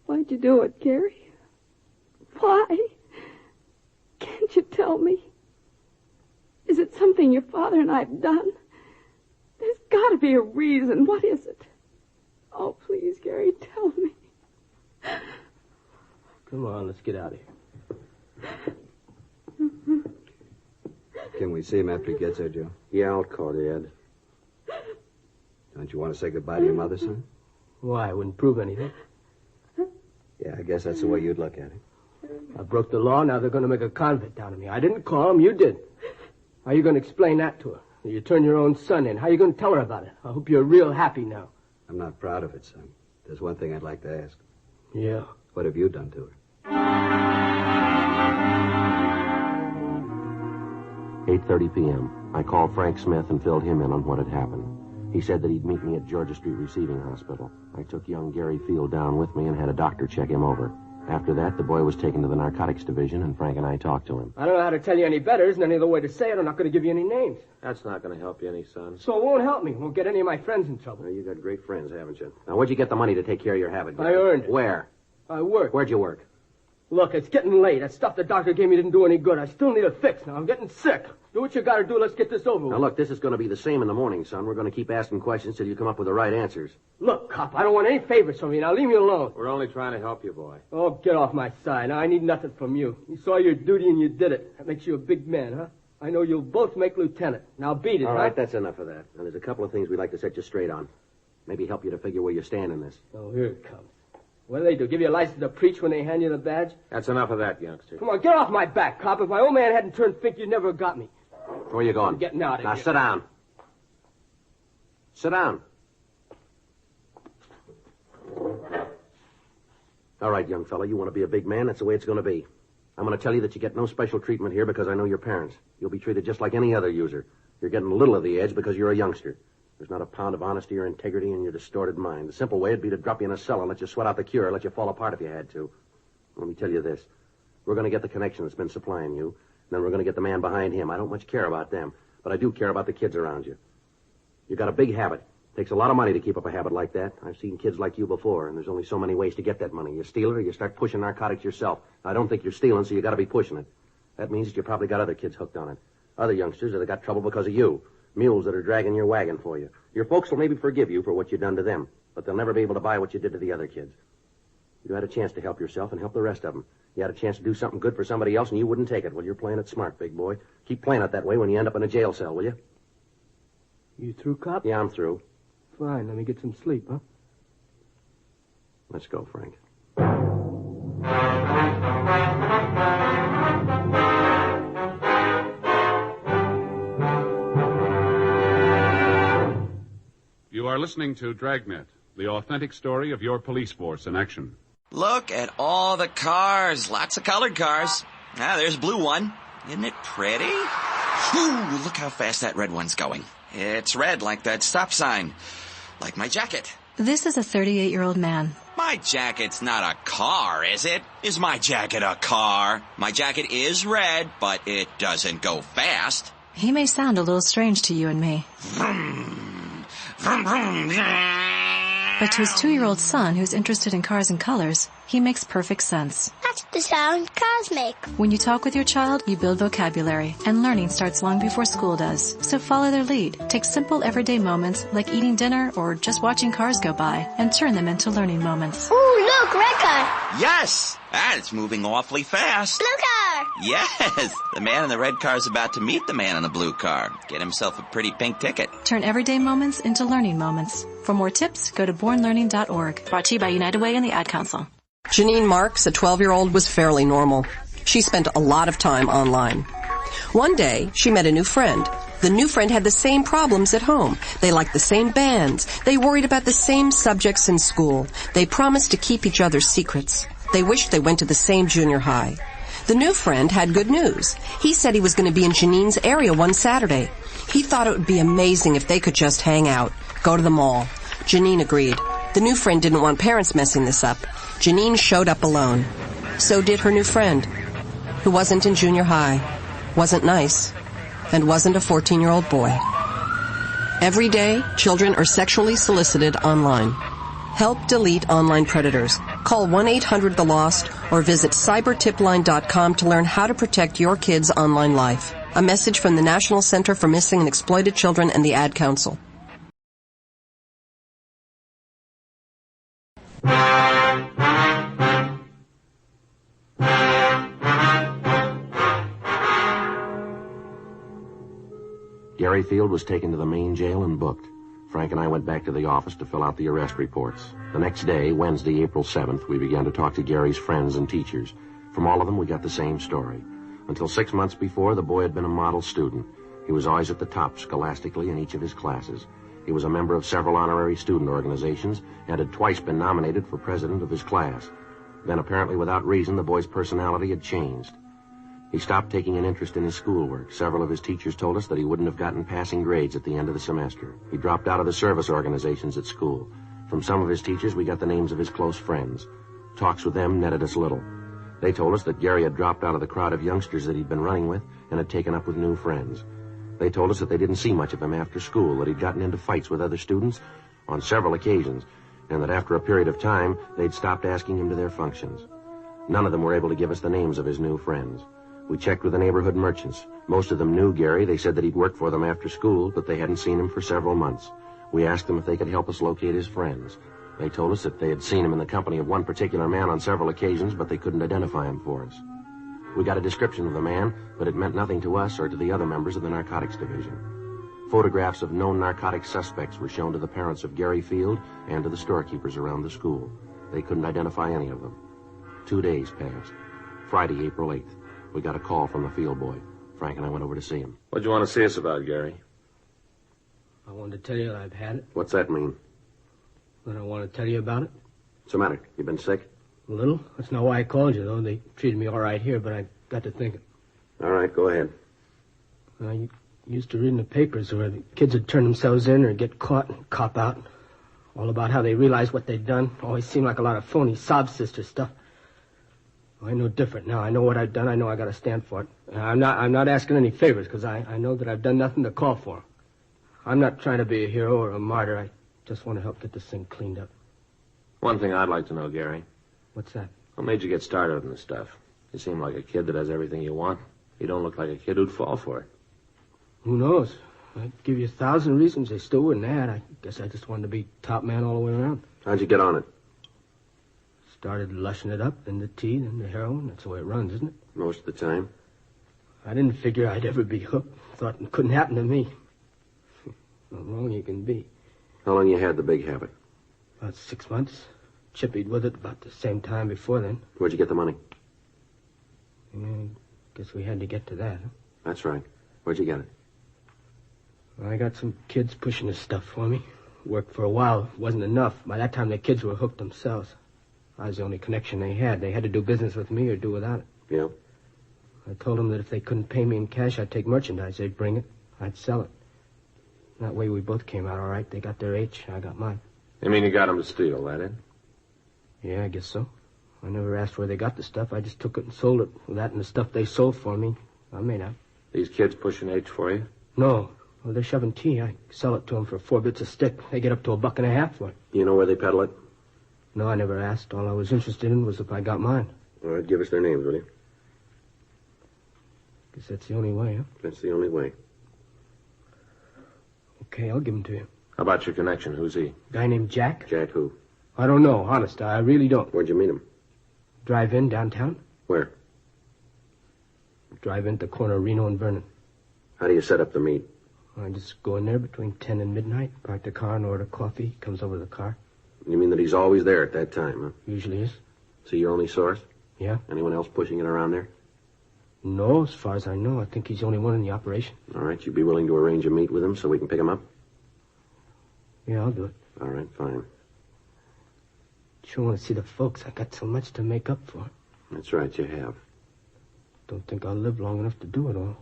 Why'd you do it, Gary? Why? Can't you tell me? Is it something your father and I've done? There's got to be a reason. What is it? Oh, please, Gary, tell me. Come on, let's get out of here. Can we see him after he gets there, Joe? Yeah, I'll call you, Ed. Don't you want to say goodbye to your mother, son? Why? It wouldn't prove anything. Yeah, I guess that's the way you'd look at it. I broke the law. Now they're going to make a convict out of me. I didn't call him. You did. How are you going to explain that to her? You turned your own son in. How are you going to tell her about it? I hope you're real happy now. I'm not proud of it, son. There's one thing I'd like to ask. Yeah. What have you done to her? 8:30 p.m. I called Frank Smith and filled him in on what had happened. He said that he'd meet me at Georgia Street Receiving Hospital. I took young Gary Field down with me and had a doctor check him over. After that, the boy was taken to the narcotics division, and Frank and I talked to him. I don't know how to tell you any better. Isn't any other way to say it. I'm not going to give you any names. That's not going to help you any, son. So it won't help me. It won't get any of my friends in trouble. Well, you got great friends, haven't you? Now, where'd you get the money to take care of your habit? I earned it. Where? I worked. Where'd you work? Look, it's getting late. That stuff the doctor gave me didn't do any good. I still need a fix. Now, I'm getting sick. Do what you got to do. Let's get this over with. Now, look, this is going to be the same in the morning, son. We're going to keep asking questions till you come up with the right answers. Look, cop, I don't want any favors from you. Now, leave me alone. We're only trying to help you, boy. Oh, get off my side. Now, I need nothing from you. You saw your duty and you did it. That makes you a big man, huh? I know you'll both make lieutenant. Now, beat it, All huh? right, that's enough of that. Now, there's a couple of things we'd like to set you straight on. Maybe help you to figure where you stand in this. Oh, here it comes. What do they do? Give you a license to preach when they hand you the badge? That's enough of that, youngster. Come on, get off my back, cop. If my old man hadn't turned fink, you'd never have got me. Where are you going? I'm getting out of now, here. sit down. Sit down. All right, young fella, you want to be a big man? That's the way it's going to be. I'm going to tell you that you get no special treatment here because I know your parents. You'll be treated just like any other user. You're getting a little of the edge because you're a youngster. There's not a pound of honesty or integrity in your distorted mind. The simple way would be to drop you in a cell and let you sweat out the cure, let you fall apart if you had to. Let me tell you this. We're going to get the connection that's been supplying you, and then we're going to get the man behind him. I don't much care about them, but I do care about the kids around you. You've got a big habit. It takes a lot of money to keep up a habit like that. I've seen kids like you before, and there's only so many ways to get that money. You steal it or you start pushing narcotics yourself. I don't think you're stealing, so you got to be pushing it. That means that you probably got other kids hooked on it. Other youngsters that have got trouble because of you. Mules that are dragging your wagon for you. Your folks will maybe forgive you for what you've done to them, but they'll never be able to buy what you did to the other kids. You had a chance to help yourself and help the rest of them. You had a chance to do something good for somebody else, and you wouldn't take it. Well, you're playing it smart, big boy. Keep playing it that way when you end up in a jail cell, will you? You through, cop? Yeah, I'm through. Fine, let me get some sleep, huh? Let's go, Frank. You are listening to Dragnet, the authentic story of your police force in action. Look at all the cars. Lots of colored cars. Ah, there's a blue one. Isn't it pretty? Ooh, look how fast that red one's going. It's red like that stop sign. Like my jacket. This is a 38-year-old man. My jacket's not a car, is it? Is my jacket a car? My jacket is red, but it doesn't go fast. He may sound a little strange to you and me. Vroom, vroom, vroom. But to his 2-year-old son who's interested in cars and colors, he makes perfect sense. That's the sound cars make. When you talk with your child, you build vocabulary, and learning starts long before school does. So follow their lead. Take simple everyday moments like eating dinner or just watching cars go by and turn them into learning moments. Ooh, look, red car. Yes! And it's moving awfully fast. Blue car. Yes! The man in the red car is about to meet the man in the blue car. Get himself a pretty pink ticket. Turn everyday moments into learning moments. For more tips, go to bornlearning.org. Brought to you by United Way and the Ad Council. Janine Marks, a 12-year-old, was fairly normal. She spent a lot of time online. One day, she met a new friend. The new friend had the same problems at home. They liked the same bands. They worried about the same subjects in school. They promised to keep each other's secrets. They wished they went to the same junior high. The new friend had good news. He said he was going to be in Janine's area one Saturday. He thought it would be amazing if they could just hang out, go to the mall. Janine agreed. The new friend didn't want parents messing this up. Janine showed up alone. So did her new friend, who wasn't in junior high, wasn't nice, and wasn't a 14-year-old boy. Every day, children are sexually solicited online. Help delete online predators. Call 1-800-THE-LOST or visit cybertipline.com to learn how to protect your kids' online life. A message from the National Center for Missing and Exploited Children and the Ad Council. Gary Field was taken to the main jail and booked. Frank and I went back to the office to fill out the arrest reports. The next day, Wednesday, April 7th, we began to talk to Gary's friends and teachers. From all of them, we got the same story. Until 6 months before, the boy had been a model student. He was always at the top scholastically in each of his classes. He was a member of several honorary student organizations and had twice been nominated for president of his class. Then, apparently without reason, the boy's personality had changed. He stopped taking an interest in his schoolwork. Several of his teachers told us that he wouldn't have gotten passing grades at the end of the semester. He dropped out of the service organizations at school. From some of his teachers, we got the names of his close friends. Talks with them netted us little. They told us that Gary had dropped out of the crowd of youngsters that he'd been running with and had taken up with new friends. They told us that they didn't see much of him after school, that he'd gotten into fights with other students on several occasions, and that after a period of time, they'd stopped asking him to their functions. None of them were able to give us the names of his new friends. We checked with the neighborhood merchants. Most of them knew Gary. They said that he'd worked for them after school, but they hadn't seen him for several months. We asked them if they could help us locate his friends. They told us that they had seen him in the company of one particular man on several occasions, but they couldn't identify him for us. We got a description of the man, but it meant nothing to us or to the other members of the narcotics division. Photographs of known narcotic suspects were shown to the parents of Gary Field and to the storekeepers around the school. They couldn't identify any of them. 2 days passed. Friday, April 8th. We got a call from the field boy. Frank and I went over to see him. What'd you want to see us about, Gary? I wanted to tell you that I've had it. What's that mean? Then I want to tell you about it. What's the matter? You been sick? A little. That's not why I called you, though. They treated me all right here, but I got to thinking. All right, go ahead. I used to read in the papers where the kids would turn themselves in or get caught and cop out. All about how they realized what they'd done. Always seemed like a lot of phony sob sister stuff. I know different now. I know what I've done. I know I got to stand for it. I'm not asking any favors because I know that I've done nothing to call for. I'm not trying to be a hero or a martyr. I just want to help get this thing cleaned up. One thing I'd like to know, Gary. What's that? What made you get started on this stuff? You seem like a kid that has everything you want. You don't look like a kid who'd fall for it. Who knows? I'd give you 1,000 reasons. They still wouldn't add. I guess I just wanted to be top man all the way around. How'd you get on it? Started lushing it up, then the tea, then the heroin. That's the way it runs, isn't it? Most of the time. I didn't figure I'd ever be hooked. Thought it couldn't happen to me. How wrong you can be. How long you had the big habit? About 6 months. Chippied with it about the same time before then. Where'd you get the money? Yeah, guess we had to get to that, huh? That's right. Where'd you get it? I got some kids pushing this stuff for me. Worked for a while. Wasn't enough. By that time, the kids were hooked themselves. I was the only connection they had. They had to do business with me or do without it. Yeah? I told them that if they couldn't pay me in cash, I'd take merchandise. They'd bring it. I'd sell it. That way we both came out all right. They got their H, I got mine. You mean you got them to steal, that it? Yeah, I guess so. I never asked where they got the stuff. I just took it and sold it. With that and the stuff they sold for me, I made out. These kids pushing H for you? No. Well, they're shoving tea. I sell it to them for 4 bits a stick. They get up to $1.50 for it. You know where they peddle it? No, I never asked. All I was interested in was if I got mine. All right, give us their names, will you? Guess that's the only way, huh? That's the only way. Okay, I'll give them to you. How about your connection? Who's he? Guy named Jack? Jack who? I don't know, honest. I really don't. Where'd you meet him? Drive-in downtown. Where? Drive-in at the corner of Reno and Vernon. How do you set up the meet? I just go in there between 10 and midnight, park the car and order coffee. He comes over to the car. You mean that he's always there at that time, huh? Usually is. So your only source? Yeah. Anyone else pushing it around there? No, as far as I know. I think he's the only one in the operation. All right, you'd be willing to arrange a meet with him so we can pick him up? Yeah, I'll do it. All right, fine. Sure want to see the folks. I got so much to make up for. That's right, you have. Don't think I'll live long enough to do it all.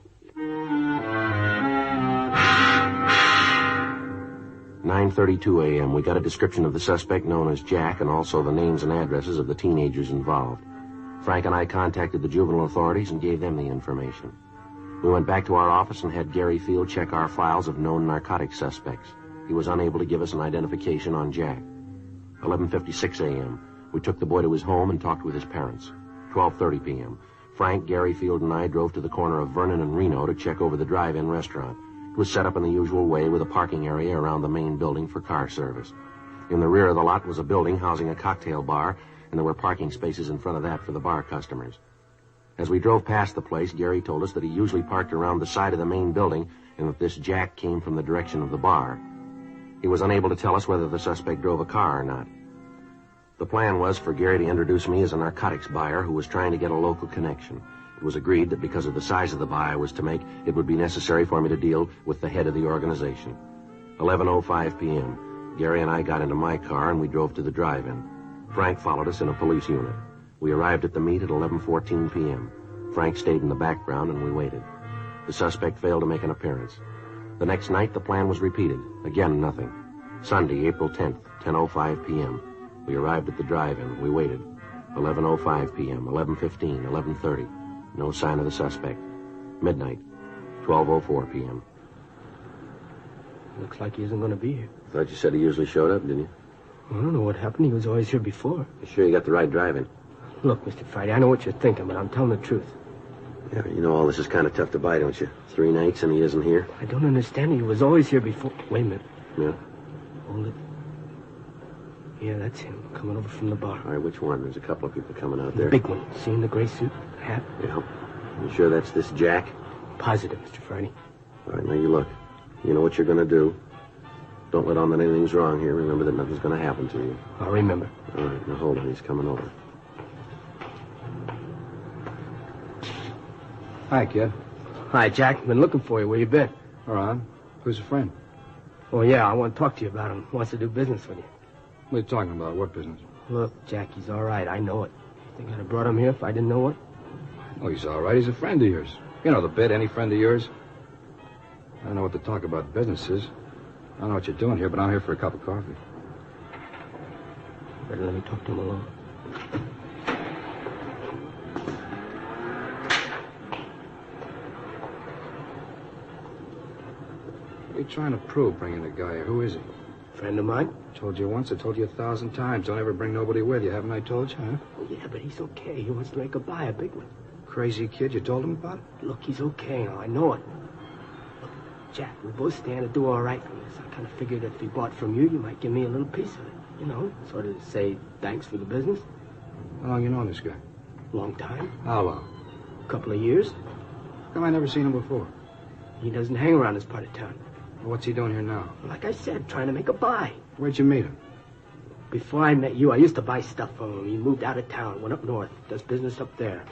9:32 a.m. We got a description of the suspect known as Jack and also the names and addresses of the teenagers involved. Frank and I contacted the juvenile authorities and gave them the information. We went back to our office and had Gary Field check our files of known narcotic suspects. He was unable to give us an identification on Jack. 11:56 a.m. We took the boy to his home and talked with his parents. 12:30 p.m. Frank, Gary Field, and I drove to the corner of Vernon and Reno to check over the drive-in restaurant. It was set up in the usual way with a parking area around the main building for car service. In the rear of the lot was a building housing a cocktail bar, and there were parking spaces in front of that for the bar customers. As we drove past the place, Gary told us that he usually parked around the side of the main building and that this Jack came from the direction of the bar. He was unable to tell us whether the suspect drove a car or not. The plan was for Gary to introduce me as a narcotics buyer who was trying to get a local connection. It was agreed that because of the size of the buy I was to make, it would be necessary for me to deal with the head of the organization. 11:05 p.m. Gary and I got into my car and we drove to the drive-in. Frank followed us in a police unit. We arrived at the meet at 11:14 p.m. Frank stayed in the background and we waited. The suspect failed to make an appearance. The next night, the plan was repeated. Again, nothing. Sunday, April 10th, 10:05 p.m. We arrived at the drive-in. We waited. 11:05 p.m., 11:15, 11:30. No sign of the suspect. Midnight, 12:04 p.m. Looks like he isn't going to be here. Thought you said he usually showed up, didn't you? I don't know what happened. He was always here before. You sure you got the right drive-in? Look, Mr. Friday, I know what you're thinking, but I'm telling the truth. Yeah, you know all this is kind of tough to buy, don't you? 3 nights and he isn't here? I don't understand. He was always here before. Wait a minute. Yeah? Hold it. Yeah, that's him, coming over from the bar. All right, which one? There's a couple of people coming out there. The big one. See in the gray suit, the hat? Yeah. You sure that's this Jack? Positive, Mr. Friday. All right, now you look. You know what you're going to do. Don't let on that anything's wrong here. Remember that nothing's going to happen to you. I'll remember. All right, now hold on. He's coming over. Hi, kid. Hi, Jack. Been looking for you. Where you been? All right. Who's a friend? Oh, yeah, I want to talk to you about him. Wants to do business with you. What are you talking about? What business? Look, Jack, he's all right. I know it. Think I'd have brought him here if I didn't know it? Oh, he's all right. He's a friend of yours. You know the bit, any friend of yours. I don't know what to talk about businesses. I don't know what you're doing here, but I'm here for a cup of coffee. Better let me talk to him alone. What are you trying to prove, bringing the guy here? Who is he? Friend of mine. Told you once, I told you 1,000 times. Don't ever bring nobody with you, haven't I told you, huh? Oh, yeah, but he's okay. He wants to make a buy, a big one. Crazy kid, you told him about it? Look, he's okay now. I know it. Look, Jack, we both stand to do all right from this. I kind of figured if he bought from you, you might give me a little piece of it. You know, sort of say thanks for the business. How long you known this guy? Long time. How long? A couple of years. How come I never seen him before? He doesn't hang around this part of town. Well, what's he doing here now? Like I said, trying to make a buy. Where'd you meet him? Before I met you, I used to buy stuff from him. He moved out of town, went up north, does business up there.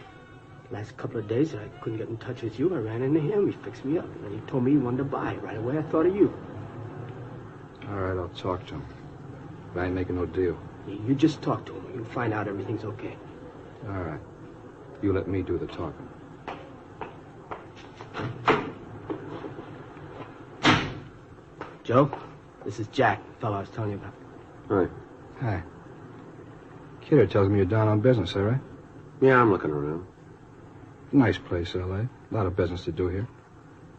Last couple of days, I couldn't get in touch with you. I ran into him. He fixed me up. And then he told me he wanted to buy. Right away, I thought of you. All right, I'll talk to him. But I ain't making no deal. You just talk to him. You'll find out everything's okay. All right. You let me do the talking. Joe, this is Jack, the fellow I was telling you about. Hi. Hi. Kidder tells me you're down on business, all right? Yeah, I'm looking around. Nice place, L.A. A lot of business to do here.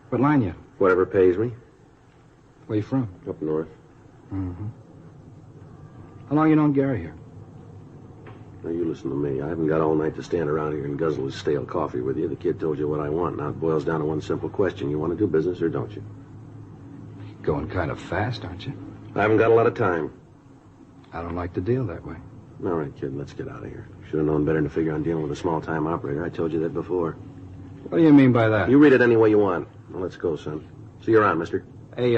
What line you? Whatever pays me. Where you from? Up north. Mm-hmm. How long you known Gary here? Now, you listen to me. I haven't got all night to stand around here and guzzle his stale coffee with you. The kid told you what I want. Now it boils down to one simple question. You want to do business or don't you? Going kind of fast, aren't you? I haven't got a lot of time. I don't like to deal that way. All right, kid, let's get out of here. Should have known better than to figure on dealing with a small-time operator. I told you that before. What do you mean by that? You read it any way you want. Well, let's go, son. See you around, mister. Hey,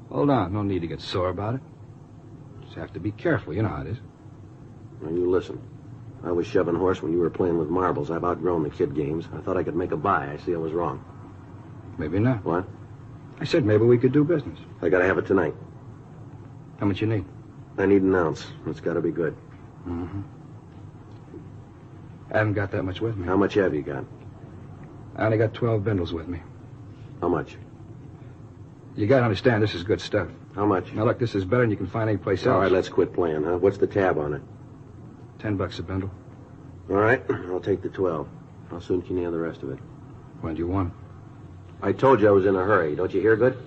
hold on. No need to get sore about it. Just have to be careful. You know how it is. Now, you listen. I was shoving horse when you were playing with marbles. I've outgrown the kid games. I thought I could make a buy. I see I was wrong. Maybe not. What? I said maybe we could do business. I gotta have it tonight. How much you need? I need an ounce. It's gotta be good. Mm-hmm. I haven't got that much with me. How much have you got? I only got 12 bindles with me. How much? You gotta understand, this is good stuff. How much? Now, look, this is better than you can find anyplace else. All right, let's quit playing, huh? What's the tab on it? $10 a bundle. All right, I'll take the 12. How soon can you have the rest of it? When do you want it? I told you I was in a hurry. Don't you hear good?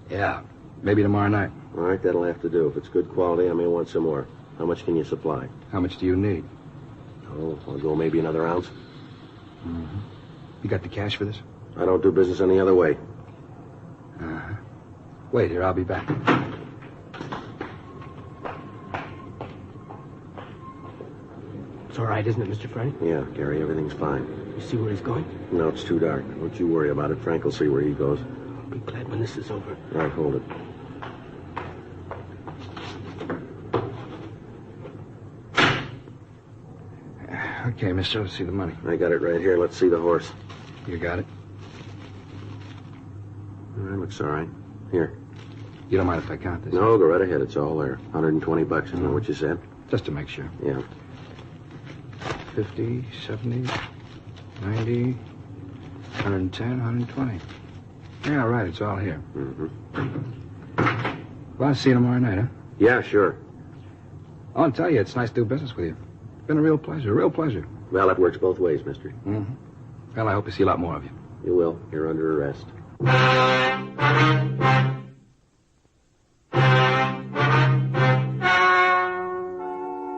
Yeah, maybe tomorrow night. All right, that'll have to do. If it's good quality, I may want some more. How much can you supply? How much do you need? Oh, I'll go maybe another ounce. Mm-hmm. You got the cash for this? I don't do business any other way. Uh-huh. Wait here, I'll be back. It's all right, isn't it, Mr. Frank? Yeah, Gary, everything's fine. You see where he's going? No, it's too dark. Don't you worry about it. Frank will see where he goes. I'll be glad when this is over. All right, hold it. Okay, mister, let's see the money. I got it right here. Let's see the horse. You got it? All right, looks all right. Here. You don't mind if I count this? No, go right ahead. It's all there. $120, isn't that what you said? Just to make sure. Yeah. 50, 70, 90, 110, 120. Yeah, right, it's all here. Mm-hmm. Well, I'll see you tomorrow night, huh? Yeah, sure. I want to tell you, it's nice to do business with you. It's been a real pleasure. Well, that works both ways, mister. Mm-hmm. Well, I hope to see a lot more of you. You will. You're under arrest.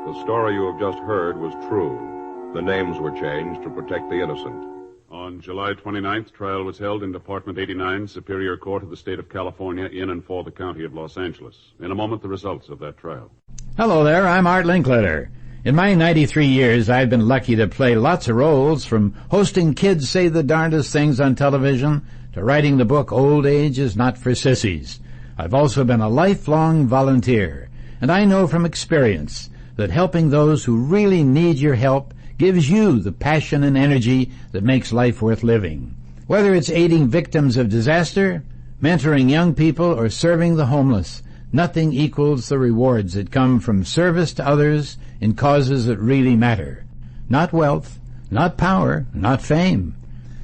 The story you have just heard was true. The names were changed to protect the innocent. On July 29th, trial was held in Department 89, Superior Court of the State of California, in and for the County of Los Angeles. In a moment, the results of that trial. Hello there, I'm Art Linkletter. In my 93 years, I've been lucky to play lots of roles, from hosting Kids Say the Darndest Things on television to writing the book Old Age is Not for Sissies. I've also been a lifelong volunteer, and I know from experience that helping those who really need your help gives you the passion and energy that makes life worth living. Whether it's aiding victims of disaster, mentoring young people, or serving the homeless, nothing equals the rewards that come from service to others in causes that really matter. Not wealth, not power, not fame.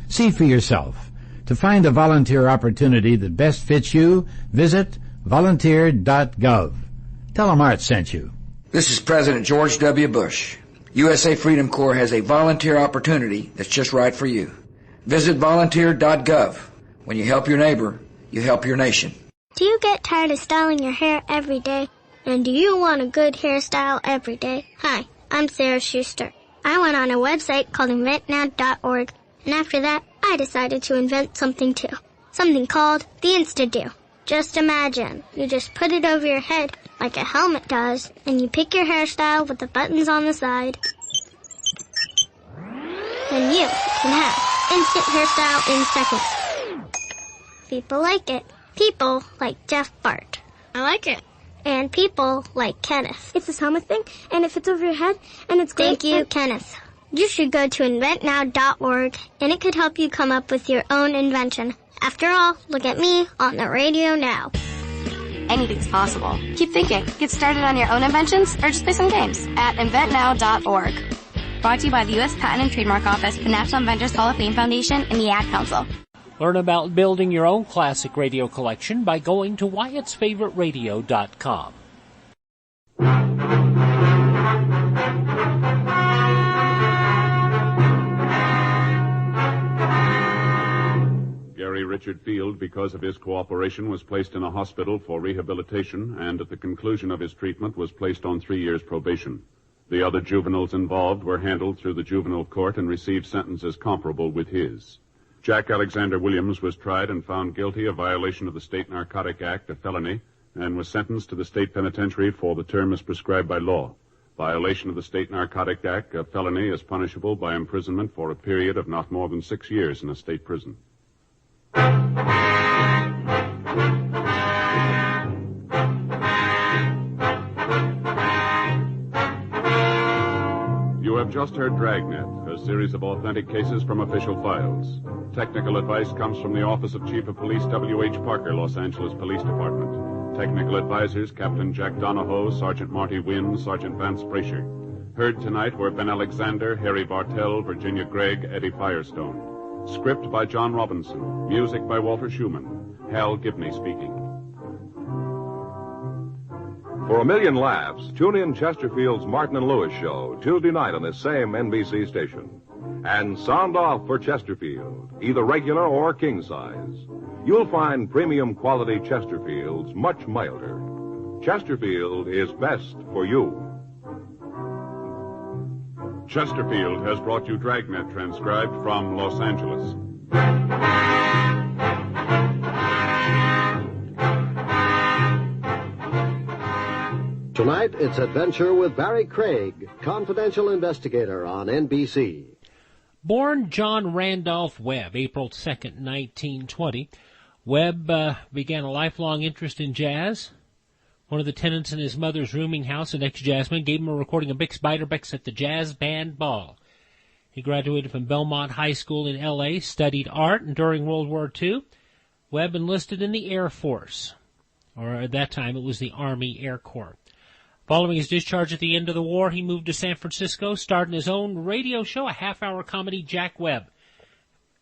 See for yourself. To find a volunteer opportunity that best fits you, visit volunteer.gov. Tell them Art sent you. This is President George W. Bush. USA Freedom Corps has a volunteer opportunity that's just right for you. Visit volunteer.gov. When you help your neighbor, you help your nation. Do you get tired of styling your hair every day? And do you want a good hairstyle every day? Hi, I'm Sarah Schuster. I went on a website called inventnow.org, and after that, I decided to invent something too. Something called the Insta-Do. Just imagine, you just put it over your head like a helmet does, and you pick your hairstyle with the buttons on the side. Then you can have instant hairstyle in seconds. People like it. People like Jeff Bart. I like it. And people like Kenneth. It's this helmet thing, and it fits over your head, and it's great. Thank you, Kenneth. You should go to inventnow.org, and it could help you come up with your own invention. After all, look at me on the radio now. Anything's possible. Keep thinking. Get started on your own inventions or just play some games at inventnow.org. Brought to you by the U.S. Patent and Trademark Office, the National Inventors Hall of Fame Foundation, and the Ad Council. Learn about building your own classic radio collection by going to Wyatt'sFavoriteRadio.com. Gary Ritchie Richard Field, because of his cooperation, was placed in a hospital for rehabilitation and at the conclusion of his treatment was placed on 3 years probation. The other juveniles involved were handled through the juvenile court and received sentences comparable with his. Jack Alexander Williams was tried and found guilty of violation of the State Narcotic Act, a felony, and was sentenced to the state penitentiary for the term as prescribed by law. Violation of the State Narcotic Act, a felony, is punishable by imprisonment for a period of not more than 6 years in a state prison. You have just heard Dragnet, a series of authentic cases from official files. Technical advice comes from the Office of Chief of Police W.H. Parker, Los Angeles Police Department. Technical advisors, Captain Jack Donahoe, Sergeant Marty Wynn, Sergeant Vance Brasher. Heard tonight were Ben Alexander, Harry Bartell, Virginia Gregg, Eddie Firestone. Script by John Robinson. Music by Walter Schumann. Hal Gibney speaking. For a million laughs, tune in Chesterfield's Martin and Lewis show Tuesday night on this same NBC station. And sound off for Chesterfield, either regular or king size. You'll find premium quality Chesterfields much milder. Chesterfield is best for you. Chesterfield has brought you Dragnet, transcribed from Los Angeles. Tonight, it's Adventure with Barry Craig, confidential investigator on NBC. Born John Randolph Webb, April 2nd, 1920, Webb began a lifelong interest in jazz. One of the tenants in his mother's rooming house, an ex-jazzman, gave him a recording of Bix Beiderbecke at the Jazz Band Ball. He graduated from Belmont High School in L.A., studied art, and during World War II, Webb enlisted in the Air Force, or at that time it was the Army Air Corps. Following his discharge at the end of the war, he moved to San Francisco, starred in his own radio show, a half-hour comedy, Jack-Webb.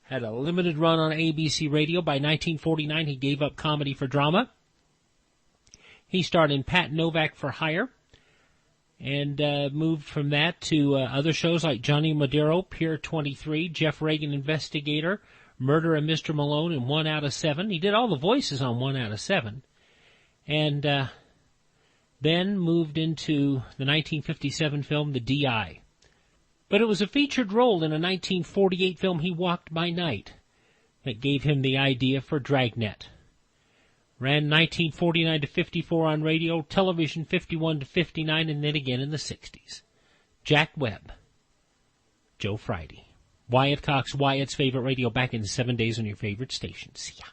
Had a limited run on ABC radio. By 1949, he gave up comedy for drama. He starred in Pat Novak for Hire, and moved from that to other shows like Johnny Madero, Pier 23, Jeff Reagan Investigator, Murder and Mr. Malone, and 1 Out of 7. He did all the voices on 1 Out of 7. And then moved into the 1957 film The D.I. But it was a featured role in a 1948 film, He Walked by Night, that gave him the idea for Dragnet. Ran 1949 to 54 on radio, television 51 to 59, and then again in the 60s. Jack Webb. Joe Friday. Wyatt Cox, Wyatt's Favorite Radio, back in 7 days on your favorite station. See ya.